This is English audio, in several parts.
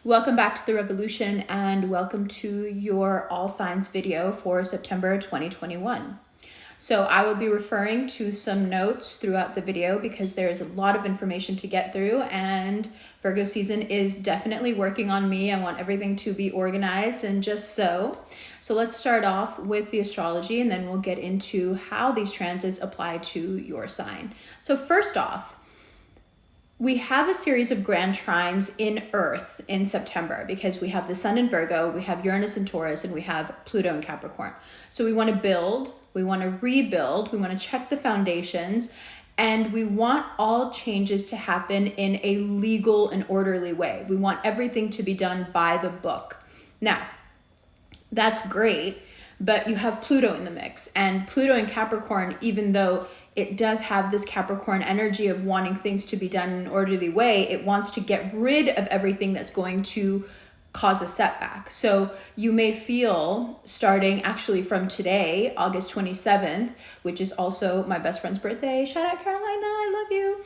Welcome back to the revolution and welcome to your all signs video for September 2021. So I will be referring to some notes throughout the video because there is a lot of information to get through, and Virgo season is definitely working on me. I want everything to be organized and just so. So let's start off with the astrology and then we'll get into how these transits apply to your sign. So first off, we have a series of grand trines in Earth in September because we have the Sun in Virgo, we have Uranus in Taurus, and we have Pluto in Capricorn. So we want to build, we want to rebuild, we want to check the foundations, and we want all changes to happen in a legal and orderly way. We want everything to be done by the book. Now, that's great, but you have Pluto in the mix, and Pluto in Capricorn, even though it does have this Capricorn energy of wanting things to be done in an orderly way, it wants to get rid of everything that's going to cause a setback. So you may feel, starting actually from today, August 27th, which is also my best friend's birthday, shout out Carolina, I love you.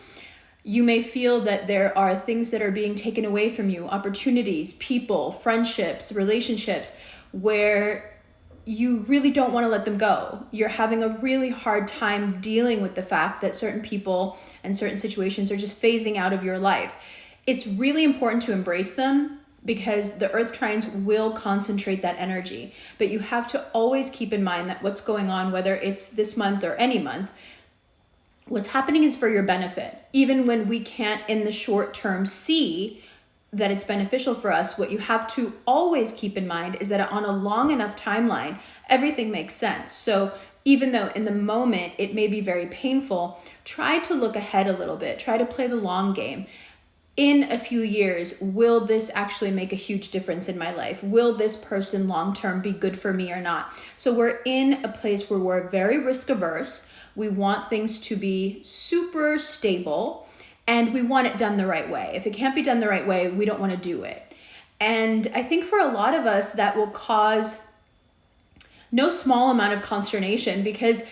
You may feel that there are things that are being taken away from you, opportunities, people, friendships, relationships, where you really don't want to let them go. You're having a really hard time dealing with the fact that certain people and certain situations are just phasing out of your life. It's really important to embrace them because the earth trines will concentrate that energy. But you have to always keep in mind that what's going on, whether it's this month or any month, what's happening is for your benefit. Even when we can't in the short term see that it's beneficial for us, what you have to always keep in mind is that on a long enough timeline, everything makes sense. So even though in the moment it may be very painful, try to look ahead a little bit, try to play the long game. In a few years, will this actually make a huge difference in my life? Will this person long-term be good for me or not? So we're in a place where we're very risk averse. We want things to be super stable, and we want it done the right way. If it can't be done the right way, we don't want to do it. And I think for a lot of us, that will cause no small amount of consternation because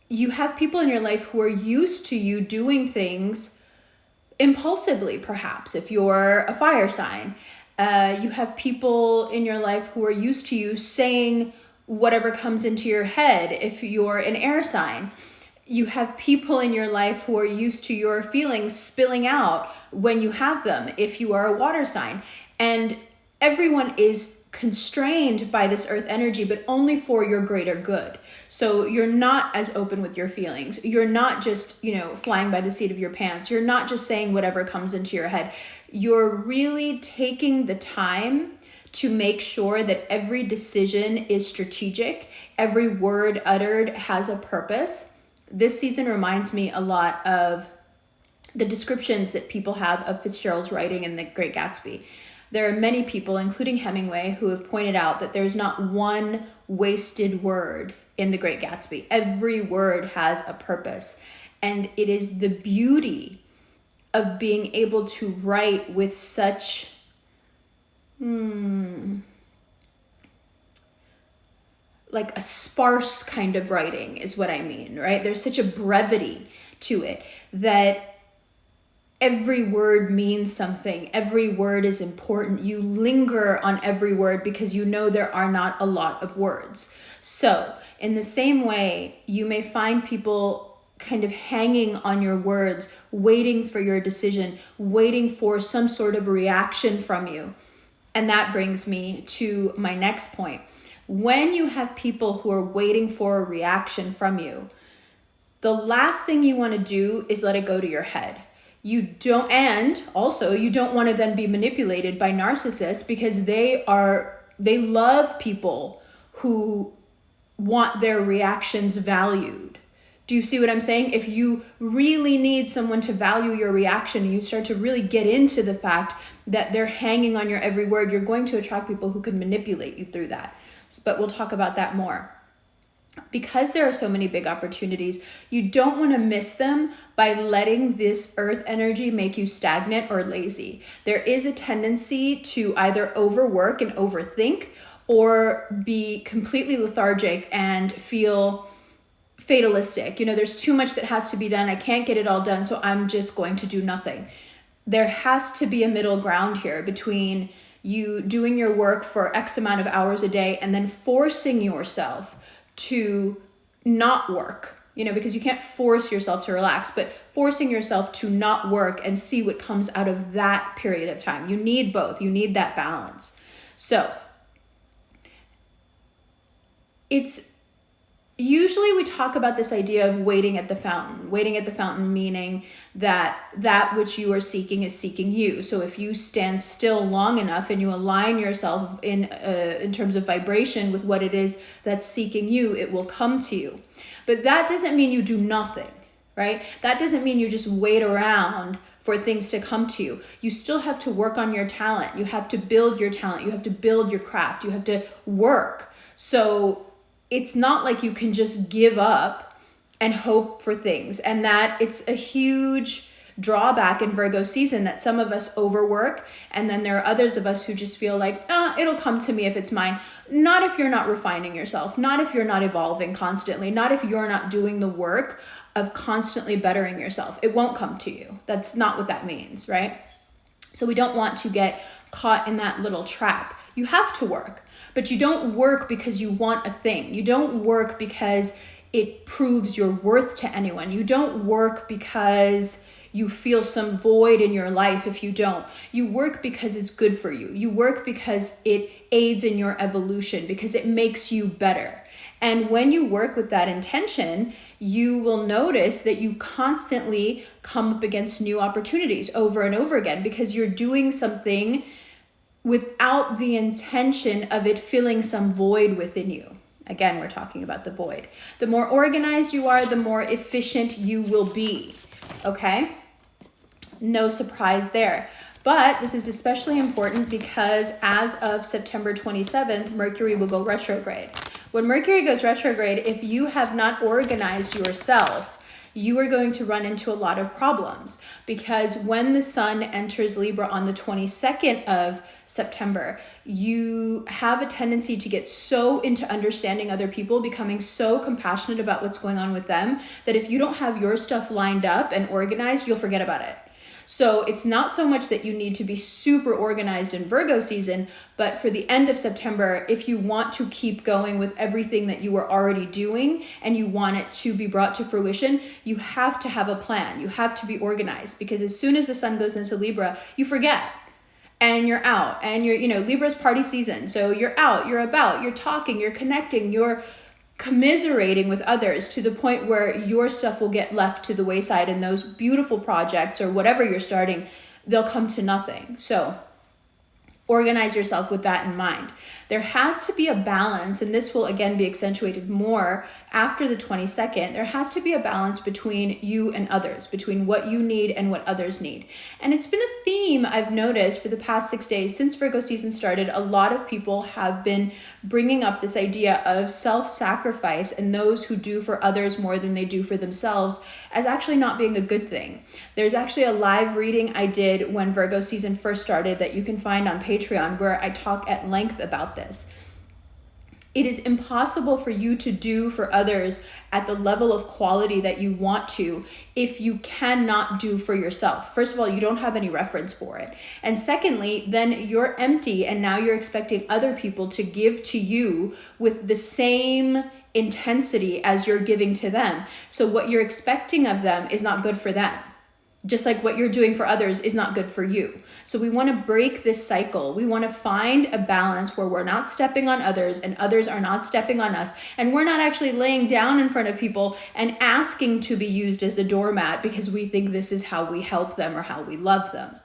you have people in your life who are used to you doing things impulsively, perhaps, if you're a fire sign. You have people in your life who are used to you saying whatever comes into your head if you're an air sign. You have people in your life who are used to your feelings spilling out when you have them, if you are a water sign. And everyone is constrained by this earth energy, but only for your greater good. So you're not as open with your feelings. You're not just, flying by the seat of your pants. You're not just saying whatever comes into your head. You're really taking the time to make sure that every decision is strategic. Every word uttered has a purpose. This season reminds me a lot of the descriptions that people have of Fitzgerald's writing in The Great Gatsby. There are many people, including Hemingway, who have pointed out that there's not one wasted word in The Great Gatsby. Every word has a purpose. And it is the beauty of being able to write with such like a sparse kind of writing is what I mean, right? There's such a brevity to it that every word means something. Every word is important. You linger on every word because you know there are not a lot of words. So in the same way, you may find people kind of hanging on your words, waiting for your decision, waiting for some sort of reaction from you. And that brings me to my next point. When you have people who are waiting for a reaction from you, the last thing you want to do is let it go to your head. You don't want to then be manipulated by narcissists because they love people who want their reactions valued. Do you see what I'm saying? If you really need someone to value your reaction and you start to really get into the fact that they're hanging on your every word, you're going to attract people who can manipulate you through that. But we'll talk about that more. Because there are so many big opportunities, you don't want to miss them by letting this earth energy make you stagnant or lazy. There is a tendency to either overwork and overthink or be completely lethargic and feel fatalistic. There's too much that has to be done. I can't get it all done, so I'm just going to do nothing. There has to be a middle ground here between you doing your work for X amount of hours a day and then forcing yourself to not work, because you can't force yourself to relax, but forcing yourself to not work and see what comes out of that period of time. You need both. You need that balance. So it's usually we talk about this idea of waiting at the fountain meaning that which you are seeking is seeking you. So if you stand still long enough and you align yourself in terms of vibration with what it is that's seeking you, it will come to you. But that doesn't mean you do nothing, right? That doesn't mean you just wait around for things to come to you. You still have to work on your talent. You have to build your talent. You have to build your craft. You have to work. So it's not like you can just give up and hope for things. And that it's a huge drawback in Virgo season that some of us overwork. And then there are others of us who just feel like, it'll come to me if it's mine. Not if you're not refining yourself, not if you're not evolving constantly, not if you're not doing the work of constantly bettering yourself. It won't come to you. That's not what that means, right? So we don't want to get caught in that little trap. You have to work, but you don't work because you want a thing. You don't work because it proves your worth to anyone. You don't work because you feel some void in your life if you don't. You work because it's good for you. You work because it aids in your evolution, because it makes you better. And when you work with that intention, you will notice that you constantly come up against new opportunities over and over again, because you're doing something without the intention of it filling some void within you. Again, we're talking about the void. The more organized you are, the more efficient you will be, okay? No surprise there. But this is especially important because as of September 27th, Mercury will go retrograde. When Mercury goes retrograde, if you have not organized yourself, you are going to run into a lot of problems, because when the sun enters Libra on the 22nd of September, you have a tendency to get so into understanding other people, becoming so compassionate about what's going on with them, that if you don't have your stuff lined up and organized, you'll forget about it. So it's not so much that you need to be super organized in Virgo season, but for the end of September, if you want to keep going with everything that you were already doing and you want it to be brought to fruition, you have to have a plan. You have to be organized, because as soon as the sun goes into Libra, you forget. And you're out, and Libra's party season. So you're out, you're about, you're talking, you're connecting, you're commiserating with others, to the point where your stuff will get left to the wayside, and those beautiful projects or whatever you're starting, they'll come to nothing. So organize yourself with that in mind. There has to be a balance, and this will again be accentuated more after the 22nd. There has to be a balance between you and others, between what you need and what others need. And it's been a theme I've noticed for the past 6 days since Virgo season started. A lot of people have been bringing up this idea of self-sacrifice and those who do for others more than they do for themselves as actually not being a good thing. There's actually a live reading I did when Virgo season first started that you can find on Patreon, where I talk at length about this. It is impossible for you to do for others at the level of quality that you want to if you cannot do for yourself. First of all, you don't have any reference for it. And secondly, then you're empty, and now you're expecting other people to give to you with the same intensity as you're giving to them. So what you're expecting of them is not good for them. Just like what you're doing for others is not good for you. So we want to break this cycle. We want to find a balance where we're not stepping on others and others are not stepping on us. And we're not actually laying down in front of people and asking to be used as a doormat because we think this is how we help them or how we love them.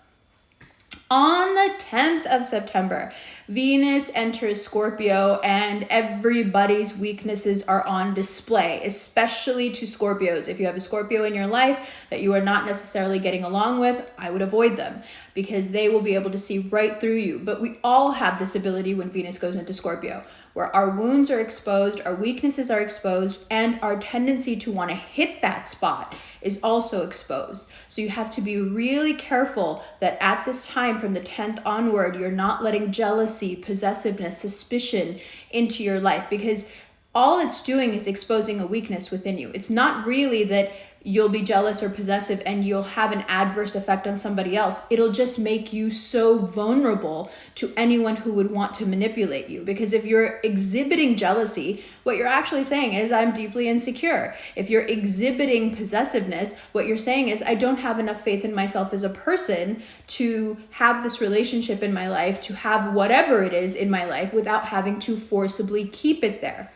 On the 10th of September, Venus enters Scorpio, and everybody's weaknesses are on display, especially to Scorpios. If you have a Scorpio in your life that you are not necessarily getting along with, I would avoid them, because they will be able to see right through you. But we all have this ability when Venus goes into Scorpio, where our wounds are exposed, our weaknesses are exposed, and our tendency to want to hit that spot is also exposed. So you have to be really careful that at this time, from the 10th onward, you're not letting jealousy, possessiveness, suspicion into your life, because all it's doing is exposing a weakness within you. It's not really that you'll be jealous or possessive and you'll have an adverse effect on somebody else. It'll just make you so vulnerable to anyone who would want to manipulate you. Because if you're exhibiting jealousy, what you're actually saying is, I'm deeply insecure. If you're exhibiting possessiveness, what you're saying is, I don't have enough faith in myself as a person to have this relationship in my life, to have whatever it is in my life without having to forcibly keep it there.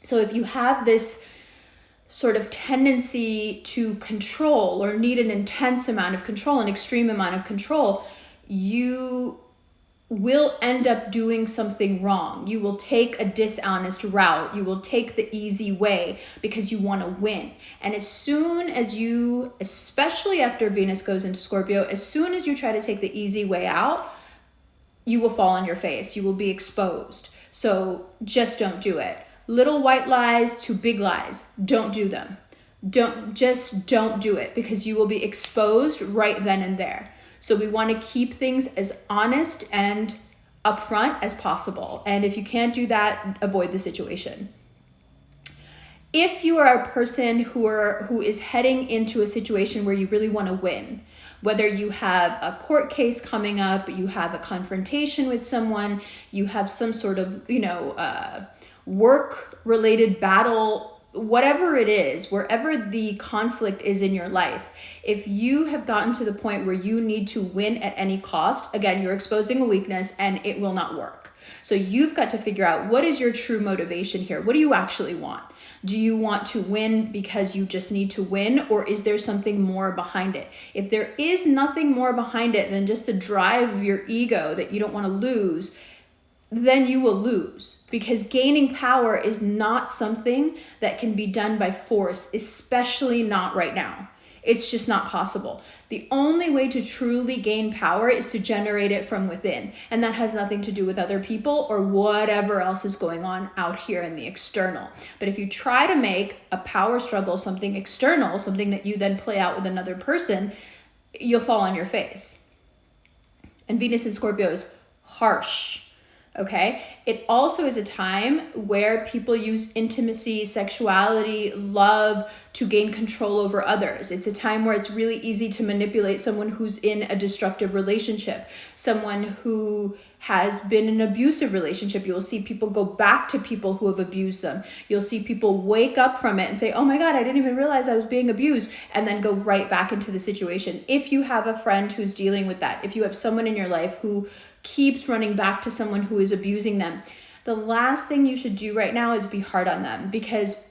So if you have this sort of tendency to control or need an intense amount of control, an extreme amount of control, you will end up doing something wrong. You will take a dishonest route. You will take the easy way because you want to win. And as soon as you, especially after Venus goes into Scorpio, as soon as you try to take the easy way out, you will fall on your face. You will be exposed. So just don't do it. Little white lies to big lies. Don't do them. Don't do it, because you will be exposed right then and there. So we want to keep things as honest and upfront as possible. And if you can't do that, avoid the situation. If you are a person who is heading into a situation where you really want to win, whether you have a court case coming up, you have a confrontation with someone, you have some sort of, work-related battle, whatever it is, wherever the conflict is in your life, if you have gotten to the point where you need to win at any cost, again, you're exposing a weakness and it will not work. So you've got to figure out, what is your true motivation here? What do you actually want? Do you want to win because you just need to win, or is there something more behind it? If there is nothing more behind it than just the drive of your ego that you don't want to lose, then you will lose, because gaining power is not something that can be done by force, especially not right now. It's just not possible. The only way to truly gain power is to generate it from within. And that has nothing to do with other people or whatever else is going on out here in the external. But if you try to make a power struggle something external, something that you then play out with another person, you'll fall on your face. And Venus in Scorpio is harsh. Okay. It also is a time where people use intimacy, sexuality, love to gain control over others. It's a time where it's really easy to manipulate someone who's in a destructive relationship, someone who has been in an abusive relationship. You'll see people go back to people who have abused them. You'll see people wake up from it and say, oh my God, I didn't even realize I was being abused, and then go right back into the situation. If you have a friend who's dealing with that, if you have someone in your life who keeps running back to someone who is abusing them, the last thing you should do right now is be hard on them, because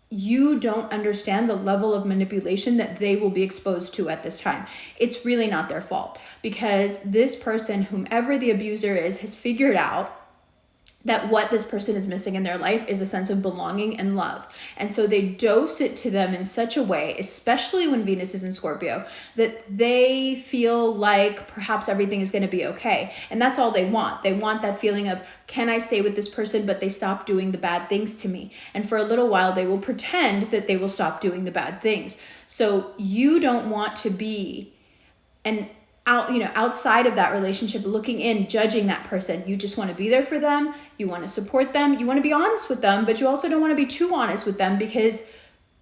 you don't understand the level of manipulation that they will be exposed to at this time. It's really not their fault, because this person, whomever the abuser is, has figured out that what this person is missing in their life is a sense of belonging and love. And so they dose it to them in such a way, especially when Venus is in Scorpio, that they feel like perhaps everything is going to be okay. And that's all they want. They want that feeling of, can I stay with this person, but they stop doing the bad things to me? And for a little while, they will pretend that they will stop doing the bad things. So you don't want to be outside of that relationship, looking in, judging that person. You just want to be there for them. You want to support them. You want to be honest with them, but you also don't want to be too honest with them, because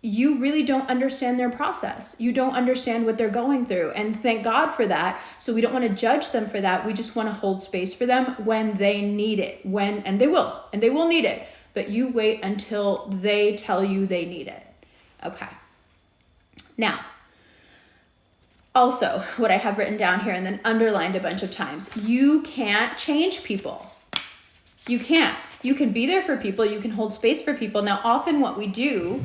you really don't understand their process. You don't understand what they're going through. And thank God for that. So we don't want to judge them for that. We just want to hold space for them when they need it, and they will need it, but you wait until they tell you they need it. Okay. Now, also, what I have written down here and then underlined a bunch of times, you can't change people. You can't. You can be there for people. You can hold space for people. Now, often what we do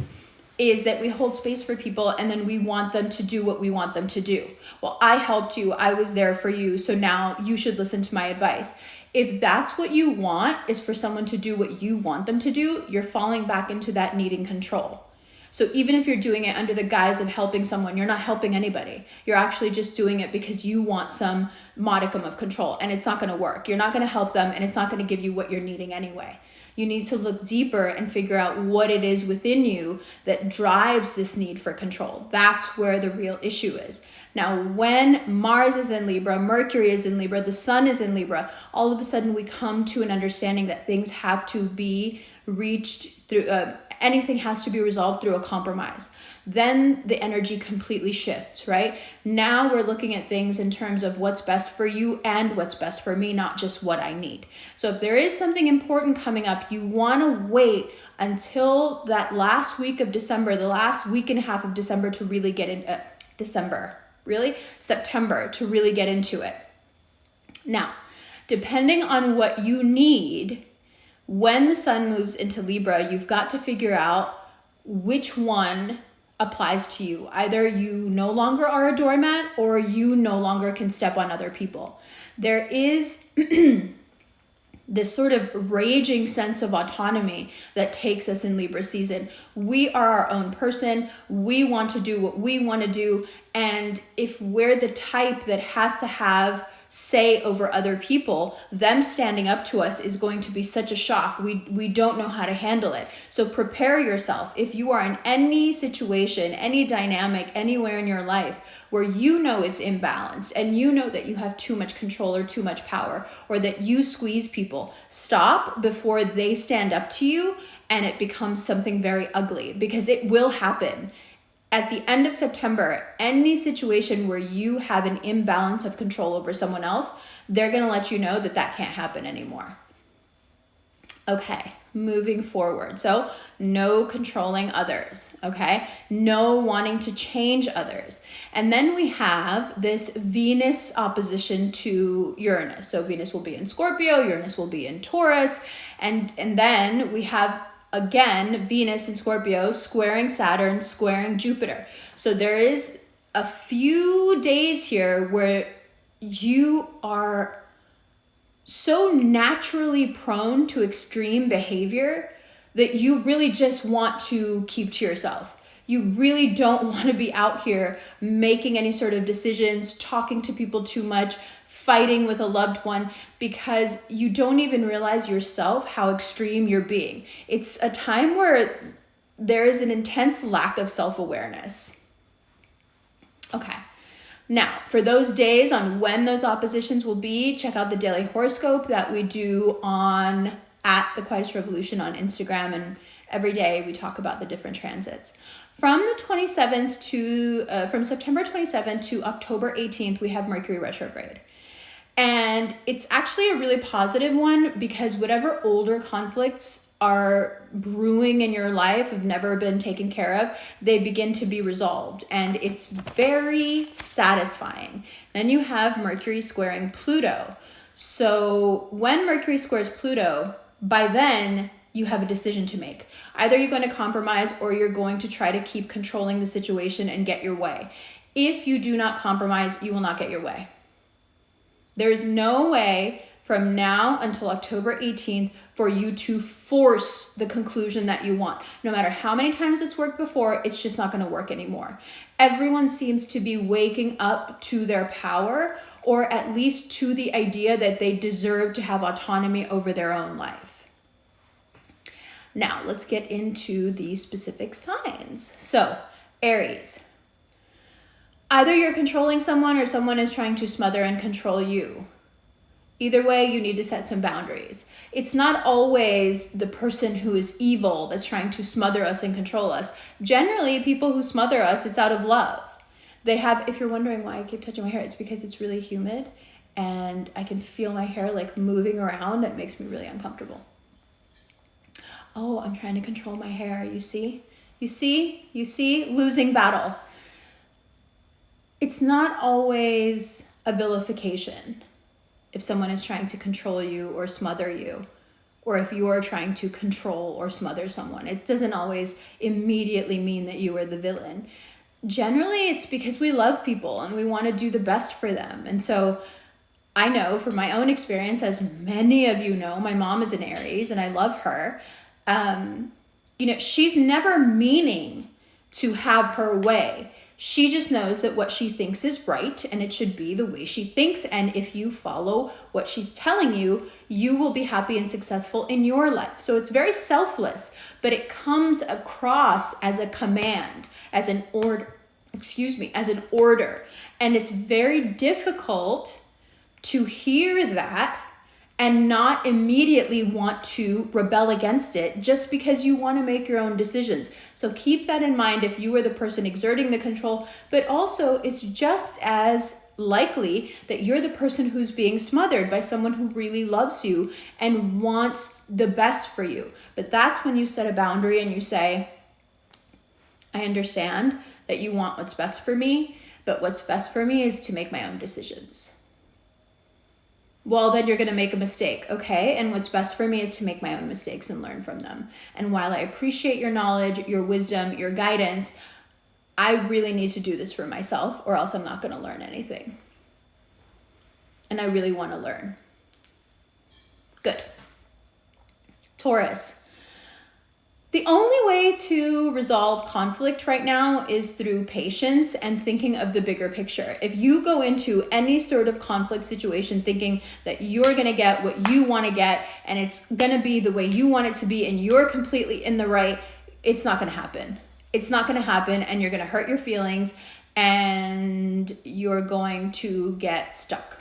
is that we hold space for people and then we want them to do what we want them to do. Well, I helped you. I was there for you. So now you should listen to my advice. If that's what you want, is for someone to do what you want them to do, you're falling back into that needing control. So even if you're doing it under the guise of helping someone, you're not helping anybody. You're actually just doing it because you want some modicum of control, and it's not going to work. You're not going to help them, and it's not going to give you what you're needing anyway. You need to look deeper and figure out what it is within you that drives this need for control. That's where the real issue is. Now, when Mars is in Libra, Mercury is in Libra, the Sun is in Libra, all of a sudden we come to an understanding that things have to be reached through, anything has to be resolved through a compromise. Then the energy completely shifts, right? Now we're looking at things in terms of what's best for you and what's best for me, not just what I need. So if there is something important coming up, you want to wait until that last week of December, the last week and a half of December to really get in, September to really get into it. Now, depending on what you need, when the sun moves into Libra, you've got to figure out which one applies to you. Either you no longer are a doormat or you no longer can step on other people. There is this sort of raging sense of autonomy that takes us in Libra season. We are our own person. We want to do what we want to do. And if we're the type that has to have say over other people, them standing up to us is going to be such a shock. We don't know how to handle it. So prepare yourself. If you are in any situation, any dynamic, anywhere in your life where you know it's imbalanced and you know that you have too much control or too much power, or that you squeeze people, stop before they stand up to you and it becomes something very ugly, because it will happen. At the end of September, any situation where you have an imbalance of control over someone else, they're going to let you know that that can't happen anymore. Okay, moving forward. So no controlling others, okay? No wanting to change others. And then we have this Venus opposition to Uranus. So Venus will be in Scorpio, Uranus will be in Taurus. And then we have, again, Venus in Scorpio squaring Saturn, squaring Jupiter. So there is a few days here where you are so naturally prone to extreme behavior that you really just want to keep to yourself. You really don't want to be out here making any sort of decisions, talking to people too much, fighting with a loved one, because you don't even realize yourself how extreme you're being. It's a time where there is an intense lack of self-awareness. Okay. Now, for those days on when those oppositions will be, check out the daily horoscope that we do at the Quietest Revolution on Instagram, and every day we talk about the different transits. From September 27th to October 18th, we have Mercury retrograde. And it's actually a really positive one, because whatever older conflicts are brewing in your life, have never been taken care of, they begin to be resolved. And it's very satisfying. Then you have Mercury squaring Pluto. So when Mercury squares Pluto, by then you have a decision to make. Either you're going to compromise or you're going to try to keep controlling the situation and get your way. If you do not compromise, you will not get your way. There is no way from now until October 18th for you to force the conclusion that you want. No matter how many times it's worked before, it's just not going to work anymore. Everyone seems to be waking up to their power, or at least to the idea that they deserve to have autonomy over their own life. Now, let's get into the specific signs. So, Aries. Either you're controlling someone or someone is trying to smother and control you. Either way, you need to set some boundaries. It's not always the person who is evil that's trying to smother us and control us. Generally, people who smother us, it's out of love. If you're wondering why I keep touching my hair, it's because it's really humid and I can feel my hair like moving around. It makes me really uncomfortable. Oh, I'm trying to control my hair. You see? Losing battle. It's not always a vilification if someone is trying to control you or smother you, or if you're trying to control or smother someone. It doesn't always immediately mean that you are the villain. Generally, it's because we love people and we want to do the best for them. And so I know from my own experience, as many of you know, my mom is an Aries and I love her. She's never meaning to have her way. She just knows that what she thinks is right and it should be the way she thinks. And if you follow what she's telling you, you will be happy and successful in your life. So it's very selfless, but it comes across as a command, as an order, as an order. And it's very difficult to hear that and not immediately want to rebel against it just because you want to make your own decisions. So keep that in mind if you are the person exerting the control, but also it's just as likely that you're the person who's being smothered by someone who really loves you and wants the best for you. But that's when you set a boundary and you say, I understand that you want what's best for me, but what's best for me is to make my own decisions. Well, then you're going to make a mistake, okay? And what's best for me is to make my own mistakes and learn from them. And while I appreciate your knowledge, your wisdom, your guidance, I really need to do this for myself or else I'm not going to learn anything. And I really want to learn. Good. Taurus. The only way to resolve conflict right now is through patience and thinking of the bigger picture. If you go into any sort of conflict situation thinking that you're going to get what you want to get and it's going to be the way you want it to be and you're completely in the right, it's not going to happen. It's not going to happen, and you're going to hurt your feelings and you're going to get stuck.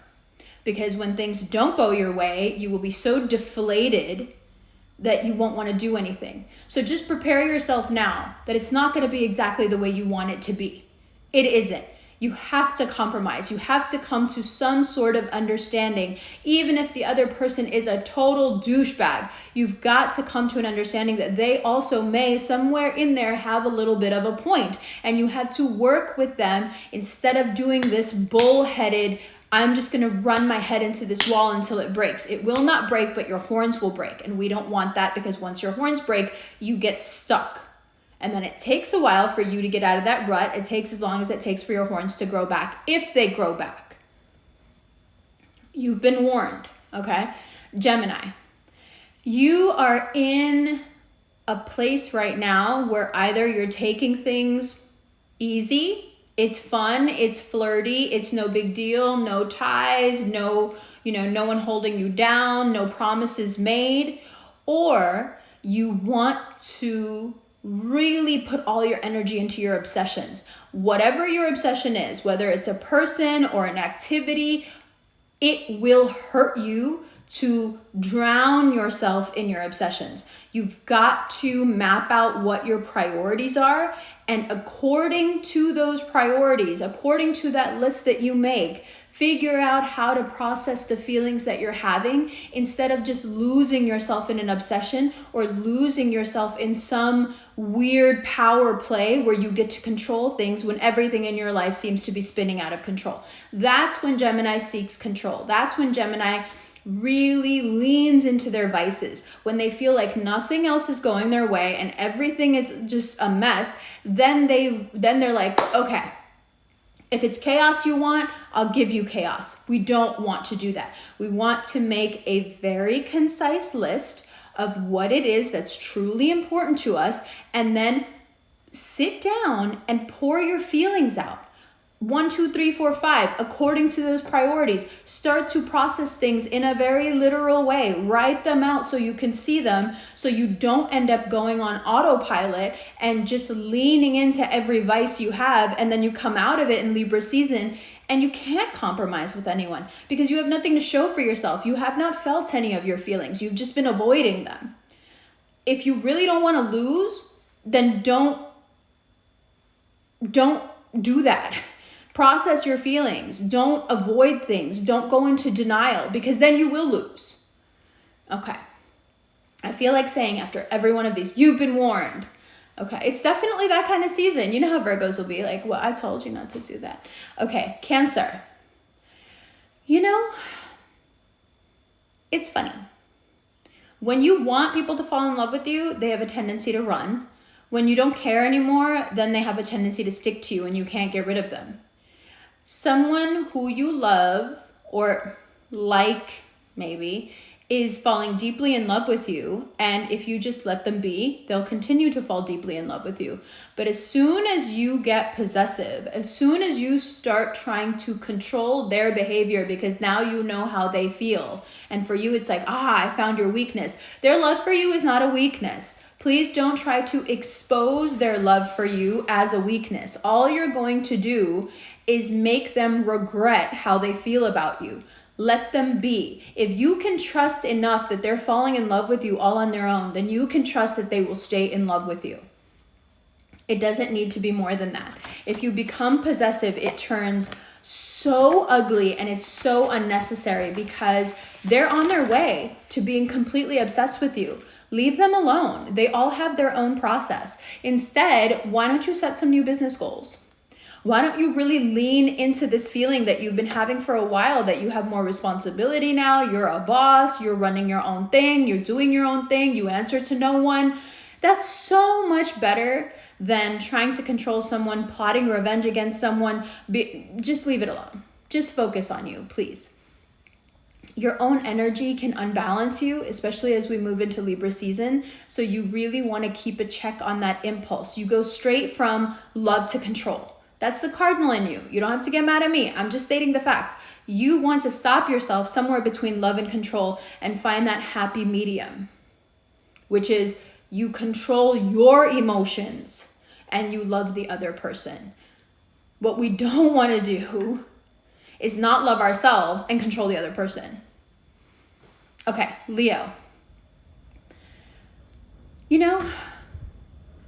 Because when things don't go your way, you will be so deflated that you won't want to do anything. So just prepare yourself now that it's not going to be exactly the way you want it to be. It isn't. You have to compromise. You have to come to some sort of understanding. Even if the other person is a total douchebag, you've got to come to an understanding that they also may somewhere in there have a little bit of a point. And you have to work with them instead of doing this bullheaded, I'm just going to run my head into this wall until it breaks. It will not break, but your horns will break. And we don't want that, because once your horns break, you get stuck. And then it takes a while for you to get out of that rut. It takes as long as it takes for your horns to grow back, if they grow back. You've been warned, okay? Gemini, you are in a place right now where either you're taking things easy, it's fun, it's flirty, it's no big deal, no ties, no one holding you down, no promises made, or you want to really put all your energy into your obsessions. Whatever your obsession is, whether it's a person or an activity, it will hurt you to drown yourself in your obsessions. You've got to map out what your priorities are, and according to those priorities, according to that list that you make, figure out how to process the feelings that you're having instead of just losing yourself in an obsession or losing yourself in some weird power play where you get to control things when everything in your life seems to be spinning out of control. That's when Gemini seeks control. That's when Gemini really leans into their vices. When they feel like nothing else is going their way and everything is just a mess, then they're like, okay, if it's chaos you want, I'll give you chaos. We don't want to do that. We want to make a very concise list of what it is that's truly important to us, and then sit down and pour your feelings out. 1, 2, 3, 4, 5, according to those priorities. Start to process things in a very literal way. Write them out so you can see them, so you don't end up going on autopilot and just leaning into every vice you have, and then you come out of it in Libra season and you can't compromise with anyone because you have nothing to show for yourself. You have not felt any of your feelings. You've just been avoiding them. If you really don't want to lose, then don't do that. Process your feelings. Don't avoid things. Don't go into denial, because then you will lose. Okay. I feel like saying after every one of these, you've been warned. Okay. It's definitely that kind of season. You know how Virgos will be like, well, I told you not to do that. Okay. Cancer. It's funny. When you want people to fall in love with you, they have a tendency to run. When you don't care anymore, then they have a tendency to stick to you and you can't get rid of them. Someone who you love or like maybe is falling deeply in love with you. And if you just let them be, they'll continue to fall deeply in love with you. But as soon as you get possessive, as soon as you start trying to control their behavior, because now you know how they feel, and for you it's like, I found your weakness. Their love for you is not a weakness. Please don't try to expose their love for you as a weakness. All you're going to do is make them regret how they feel about you. Let them be. If you can trust enough that they're falling in love with you all on their own, then you can trust that they will stay in love with you. It doesn't need to be more than that. If you become possessive, it turns so ugly and it's so unnecessary because they're on their way to being completely obsessed with you. Leave them alone. They all have their own process. Instead, why don't you set some new business goals? Why don't you really lean into this feeling that you've been having for a while, that you have more responsibility now, you're a boss, you're running your own thing, you're doing your own thing, you answer to no one. That's so much better than trying to control someone, plotting revenge against someone. Just leave it alone. Just focus on you, please. Your own energy can unbalance you, especially as we move into Libra season. So you really want to keep a check on that impulse. You go straight from love to control. That's the cardinal in you. You don't have to get mad at me. I'm just stating the facts. You want to stop yourself somewhere between love and control and find that happy medium, which is you control your emotions and you love the other person. What we don't want to do is not love ourselves and control the other person. Okay, Leo. You know,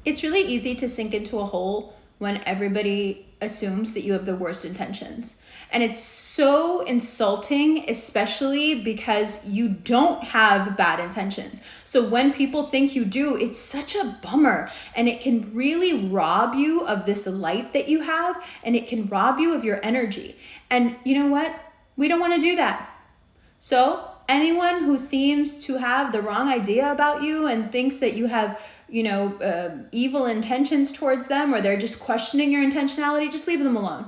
it's really easy to sink into a hole when everybody assumes that you have the worst intentions. And it's so insulting, especially because you don't have bad intentions. So when people think you do, it's such a bummer. And it can really rob you of this light that you have, and it can rob you of your energy. And you know what? We don't want to do that. So anyone who seems to have the wrong idea about you and thinks that you have evil intentions towards them, or they're just questioning your intentionality, just leave them alone.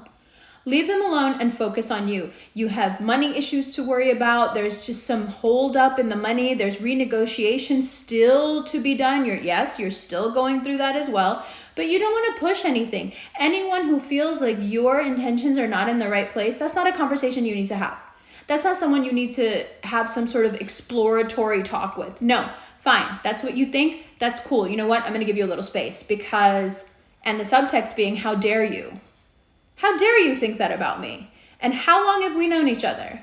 Leave them alone and focus on you. You have money issues to worry about. There's just some hold up in the money. There's renegotiation still to be done. You're still going through that as well, but you don't want to push anything. Anyone who feels like your intentions are not in the right place, that's not a conversation you need to have. That's not someone you need to have some sort of exploratory talk with. No, fine. That's what you think. That's cool. You know what? I'm going to give you a little space because, and the subtext being, how dare you? How dare you think that about me? And how long have we known each other?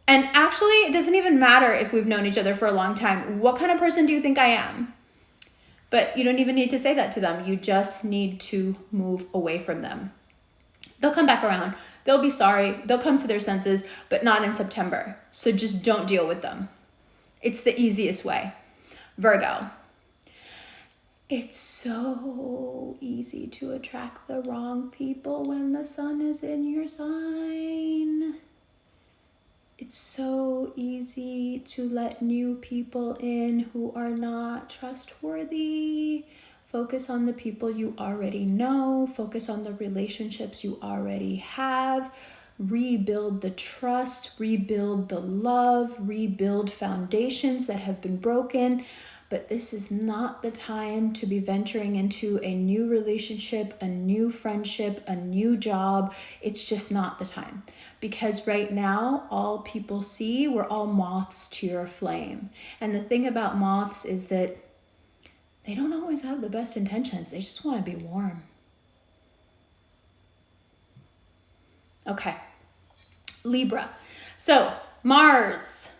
And actually, it doesn't even matter if we've known each other for a long time. What kind of person do you think I am? But you don't even need to say that to them. You just need to move away from them. They'll come back around. They'll be sorry. They'll come to their senses, but not in September. So just don't deal with them. It's the easiest way. Virgo. It's so easy to attract the wrong people when the sun is in your sign. It's so easy to let new people in who are not trustworthy. Focus on the people you already know. Focus on the relationships you already have. Rebuild the trust, rebuild the love, rebuild foundations that have been broken. But this is not the time to be venturing into a new relationship, a new friendship, a new job. It's just not the time. Because right now, all people see, we're all moths to your flame. And the thing about moths is that they don't always have the best intentions. They just want to be warm. Okay. Libra. So, Mars.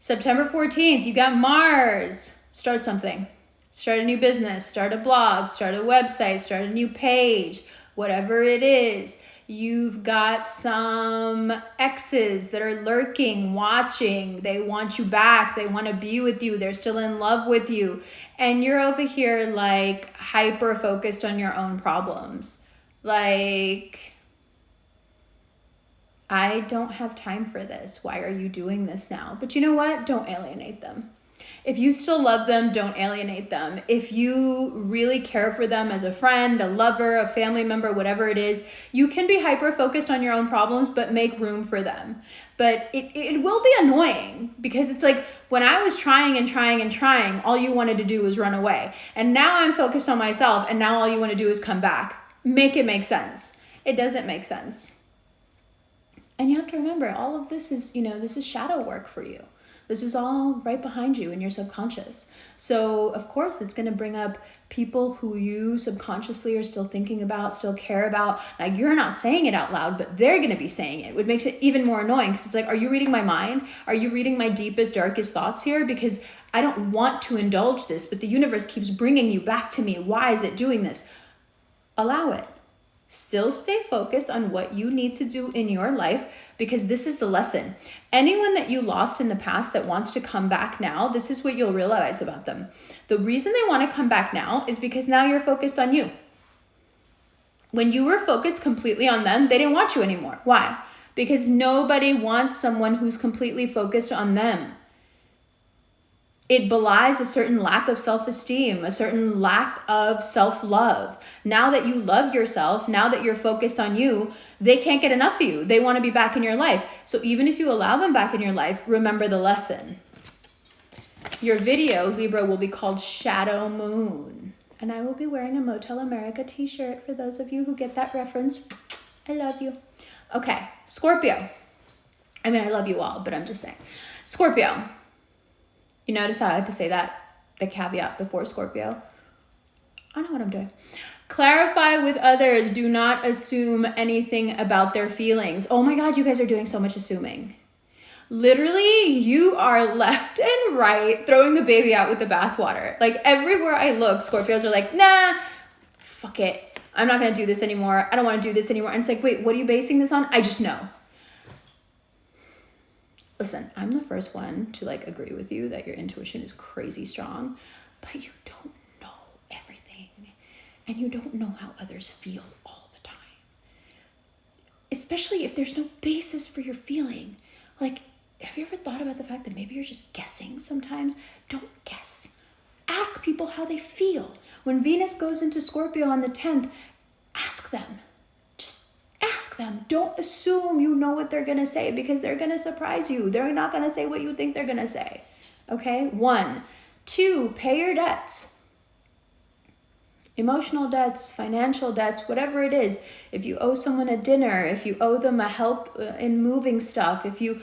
September 14th, you got Mars. Start something. Start a new business. Start a blog. Start a website. Start a new page. Whatever it is. You've got some exes that are lurking, watching. They want you back. They want to be with you. They're still in love with you. And you're over here like hyper focused on your own problems. Like, I don't have time for this. Why are you doing this now? But you know what? Don't alienate them. If you still love them, don't alienate them. If you really care for them as a friend, a lover, a family member, whatever it is, you can be hyper-focused on your own problems, but make room for them. But it will be annoying because it's like when I was trying and trying and trying, all you wanted to do was run away. And now I'm focused on myself, and now all you want to do is come back. Make it make sense. It doesn't make sense. And you have to remember, all of this is, this is shadow work for you. This is all right behind you in your subconscious. So of course it's going to bring up people who you subconsciously are still thinking about, still care about. Like, you're not saying it out loud, but they're going to be saying it, which makes it even more annoying because it's like, are you reading my mind? Are you reading my deepest, darkest thoughts here? Because I don't want to indulge this, but the universe keeps bringing you back to me. Why is it doing this? Allow it. Still stay focused on what you need to do in your life, because this is the lesson. Anyone that you lost in the past that wants to come back now, this is what you'll realize about them. The reason they want to come back now is because now you're focused on you. When you were focused completely on them, they didn't want you anymore. Why? Because nobody wants someone who's completely focused on them. It belies a certain lack of self-esteem, a certain lack of self-love. Now that you love yourself, now that you're focused on you, they can't get enough of you. They want to be back in your life. So even if you allow them back in your life, remember the lesson. Your video, Libra, will be called Shadow Moon. And I will be wearing a Motel America t-shirt for those of you who get that reference. I love you. Okay, Scorpio. I mean, I love you all, but I'm just saying. Scorpio. You notice how I have to say that, the caveat before Scorpio? I know what I'm doing. Clarify with others. Do not assume anything about their feelings. Oh my God, you guys are doing so much assuming. Literally, you are left and right throwing the baby out with the bathwater. Like, everywhere I look, Scorpios are like, nah, fuck it. I'm not going to do this anymore. I don't want to do this anymore. And it's like, wait, what are you basing this on? I just know. Listen, I'm the first one to agree with you that your intuition is crazy strong, but you don't know everything, and you don't know how others feel all the time. Especially if there's no basis for your feeling. Have you ever thought about the fact that maybe you're just guessing sometimes? Don't guess. Ask people how they feel. When Venus goes into Scorpio on the 10th, ask them. Ask them. Don't assume you know what they're going to say, because they're going to surprise you. They're not going to say what you think they're going to say. Okay? 1. 2, pay your debts. Emotional debts, financial debts, whatever it is. If you owe someone a dinner, if you owe them a help in moving stuff, if you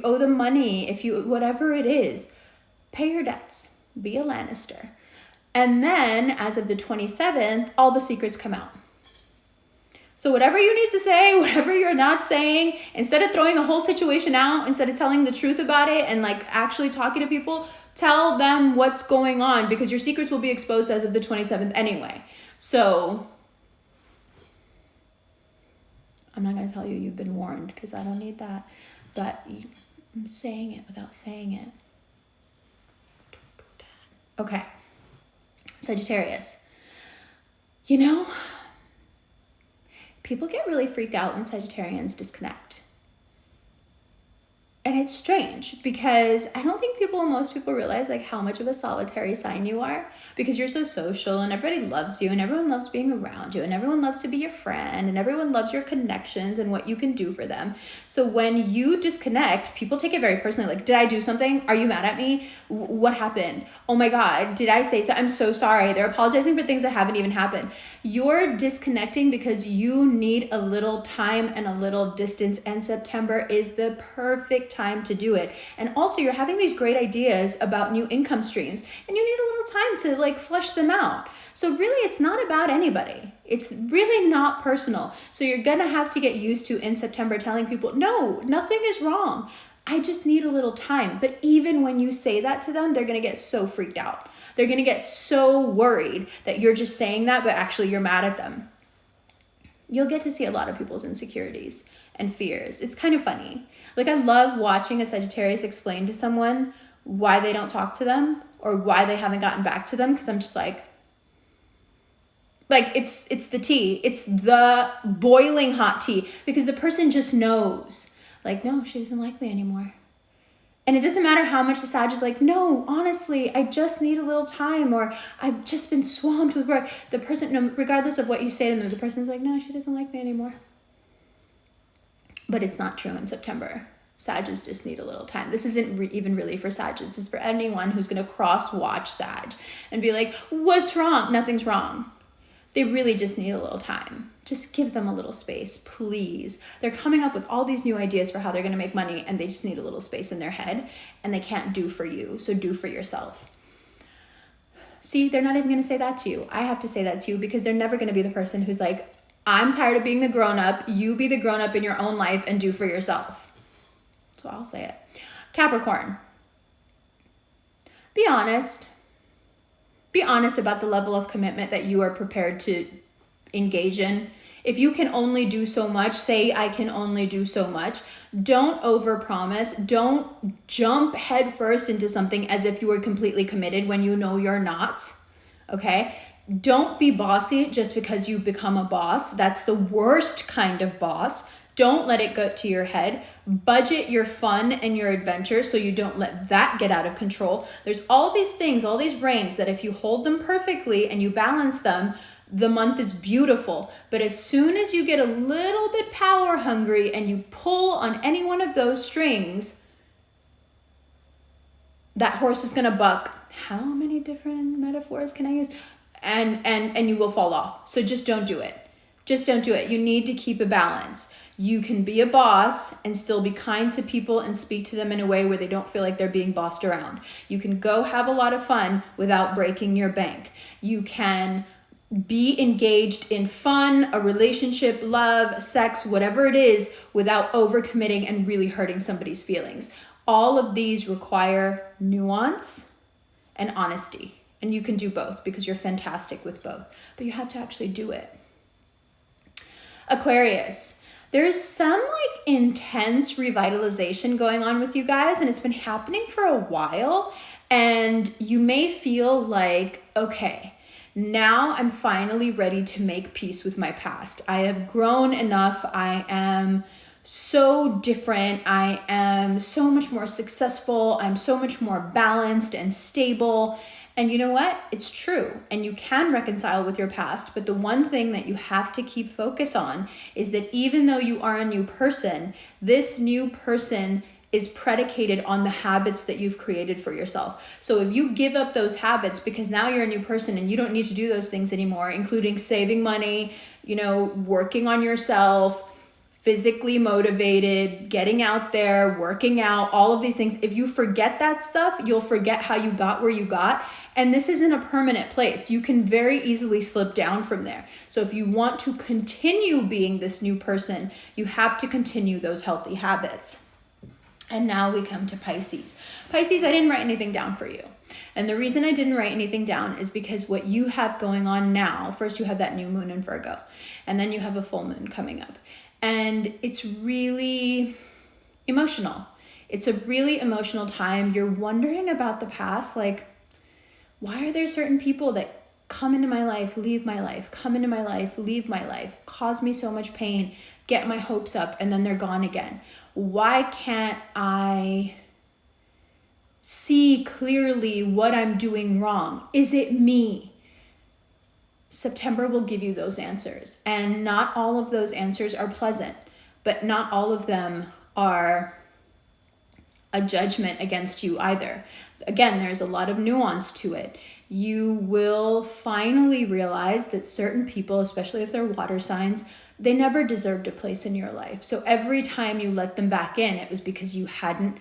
owe them money, whatever it is, pay your debts. Be a Lannister. And then as of the 27th, all the secrets come out. So whatever you need to say, whatever you're not saying, instead of throwing the whole situation out, instead of telling the truth about it and actually talking to people, tell them what's going on, because your secrets will be exposed as of the 27th anyway. So I'm not going to tell you you've been warned, because I don't need that. But I'm saying it without saying it. Okay. Sagittarius. People get really freaked out when Sagittarians disconnect. And it's strange, because I don't think most people realize how much of a solitary sign you are, because you're so social and everybody loves you and everyone loves being around you and everyone loves to be your friend and everyone loves your connections and what you can do for them. So when you disconnect, people take it very personally. Did I do something? Are you mad at me? What happened? Oh my God, did I say so? I'm so sorry. They're apologizing for things that haven't even happened. You're disconnecting because you need a little time and a little distance, and September is the perfect time to do it. And also, you're having these great ideas about new income streams, and you need a little time to flesh them out. So really, it's not about anybody. It's really not personal. So you're gonna have to get used to in September telling people, no, nothing is wrong. I just need a little time. But even when you say that to them, they're gonna get so freaked out. They're gonna get so worried that you're just saying that, but actually you're mad at them. You'll get to see a lot of people's insecurities and fears. It's kind of funny. I love watching a Sagittarius explain to someone why they don't talk to them or why they haven't gotten back to them, because I'm just it's the tea. It's the boiling hot tea, because the person just knows, no, she doesn't like me anymore. And it doesn't matter how much the Sag is like, no, honestly, I just need a little time, or I've just been swamped with work. The person, no, regardless of what you say to them, the person's like, no, she doesn't like me anymore. But it's not true in September. Sagittarius just need a little time. This isn't even really for Sagittarius. This is for anyone who's going to cross-watch Sag and be like, what's wrong? Nothing's wrong. They really just need a little time. Just give them a little space, please. They're coming up with all these new ideas for how they're going to make money, and they just need a little space in their head, and they can't do for you. So do for yourself. See, they're not even going to say that to you. I have to say that to you because they're never going to be the person who's like, I'm tired of being the grown-up. You be the grown-up in your own life and do for yourself. So I'll say it. Capricorn. Be honest. Be honest about the level of commitment that you are prepared to engage in. If you can only do so much, say I can only do so much. Don't overpromise. Don't jump headfirst into something as if you were completely committed when you know you're not. Okay? Don't be bossy just because you've become a boss. That's the worst kind of boss. Don't let it go to your head. Budget your fun and your adventure so you don't let that get out of control. There's all these things, all these reins that if you hold them perfectly and you balance them, the month is beautiful. But as soon as you get a little bit power hungry and you pull on any one of those strings, that horse is gonna buck. How many different metaphors can I use? And you will fall off. So just don't do it. Just don't do it. You need to keep a balance. You can be a boss and still be kind to people and speak to them in a way where they don't feel like they're being bossed around. You can go have a lot of fun without breaking your bank. You can be engaged in fun, a relationship, love, sex, whatever it is, without overcommitting and really hurting somebody's feelings. All of these require nuance and honesty. And you can do both because you're fantastic with both. But you have to actually do it. Aquarius. There's some like intense revitalization going on with you guys, and it's been happening for a while. And you may feel like, okay, now I'm finally ready to make peace with my past. I have grown enough. I am so different. I am so much more successful. I'm so much more balanced and stable. And you know what? It's true. And you can reconcile with your past. But the one thing that you have to keep focus on is that even though you are a new person, this new person is predicated on the habits that you've created for yourself. So if you give up those habits because now you're a new person and you don't need to do those things anymore, including saving money, working on yourself, physically motivated, getting out there, working out, all of these things. If you forget that stuff, you'll forget how you got where you got. And this isn't a permanent place. You can very easily slip down from there. So if you want to continue being this new person, you have to continue those healthy habits. And now we come to Pisces. Pisces, I didn't write anything down for you. And the reason I didn't write anything down is because what you have going on now, first you have that new moon in Virgo, and then you have a full moon coming up. And it's really emotional. It's a really emotional time. You're wondering about the past, like, why are there certain people that come into my life, leave my life, come into my life, leave my life, cause me so much pain, get my hopes up, and then they're gone again? Why can't I see clearly what I'm doing wrong? Is it me? September will give you those answers. And not all of those answers are pleasant, but not all of them are a judgment against you either. Again, there's a lot of nuance to it. You will finally realize that certain people, especially if they're water signs, they never deserved a place in your life. So every time you let them back in, it was because you hadn't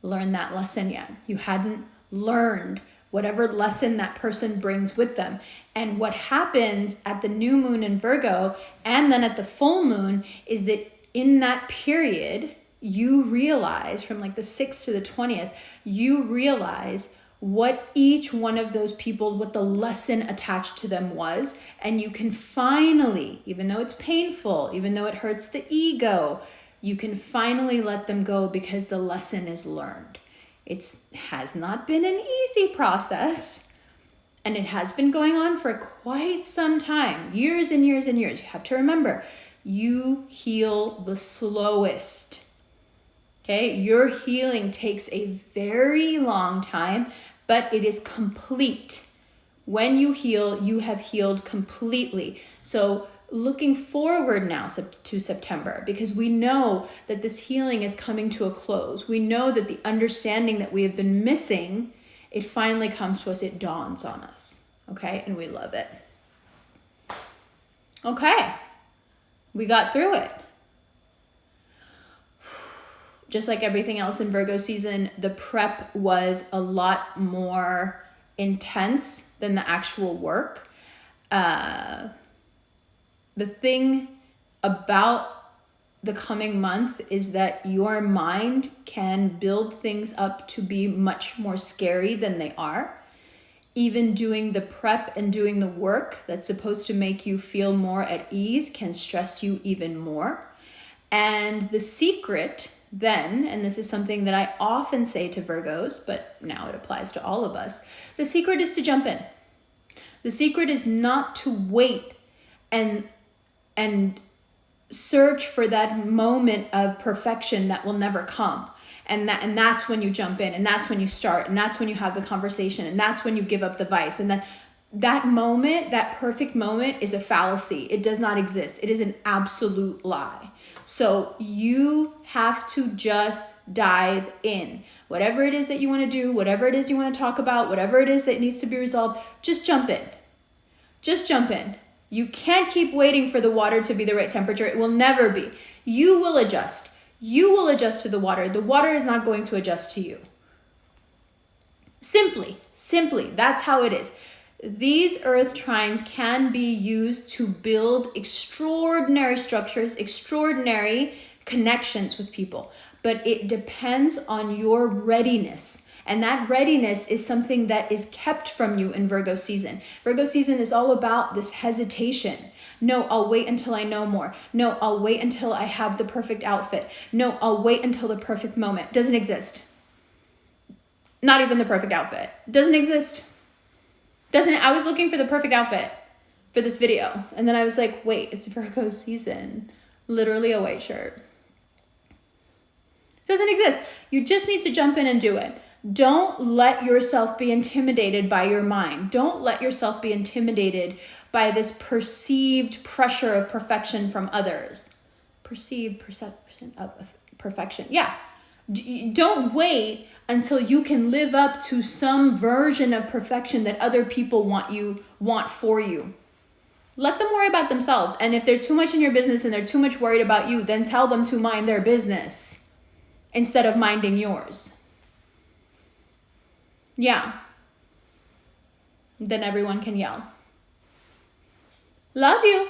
learned that lesson yet. You hadn't learned whatever lesson that person brings with them. And what happens at the new moon in Virgo and then at the full moon is that in that period, you realize from like the 6th to the 20th, you realize what each one of those people, what the lesson attached to them was. And you can finally, even though it's painful, even though it hurts the ego, you can finally let them go because the lesson is learned. It has not been an easy process, and it has been going on for quite some time, years and years and years. You have to remember, you heal the slowest Okay, your healing takes a very long time, but it is complete. When you heal, you have healed completely. So looking forward now to September, because we know that this healing is coming to a close. We know that the understanding that we have been missing, it finally comes to us, it dawns on us, okay? And we love it. Okay, we got through it. Just like everything else in Virgo season, the prep was a lot more intense than the actual work. The thing about the coming month is that your mind can build things up to be much more scary than they are. Even doing the prep and doing the work that's supposed to make you feel more at ease can stress you even more. And the secret then, and this is something that I often say to Virgos, but now it applies to all of us, the secret is to jump in. The secret is not to wait and search for that moment of perfection that will never come. And that's when you jump in, and that's when you start, and that's when you have the conversation, and that's when you give up the vice. And that moment, that perfect moment, is a fallacy. It does not exist. It is an absolute lie. So you have to just dive in. Whatever it is that you want to do, whatever it is you want to talk about, whatever it is that needs to be resolved, just jump in. Just jump in. You can't keep waiting for the water to be the right temperature. It will never be. You will adjust. You will adjust to the water. The water is not going to adjust to you. Simply, that's how it is. These earth trines can be used to build extraordinary structures, extraordinary connections with people, but it depends on your readiness. And that readiness is something that is kept from you in Virgo season. Virgo season is all about this hesitation. No, I'll wait until I know more. No, I'll wait until I have the perfect outfit. No, I'll wait until the perfect moment. Doesn't exist. Not even the perfect outfit. Doesn't exist. I was looking for the perfect outfit for this video. And then I was like, wait, it's Virgo season. Literally a white shirt. It doesn't exist. You just need to jump in and do it. Don't let yourself be intimidated by your mind. Don't let yourself be intimidated by this perceived pressure of perfection from others. Perceived perception of perfection. Yeah. Don't wait until you can live up to some version of perfection that other people want for you. Let them worry about themselves. And if they're too much in your business and they're too much worried about you, then tell them to mind their business instead of minding yours. Yeah. Then everyone can yell. Love you.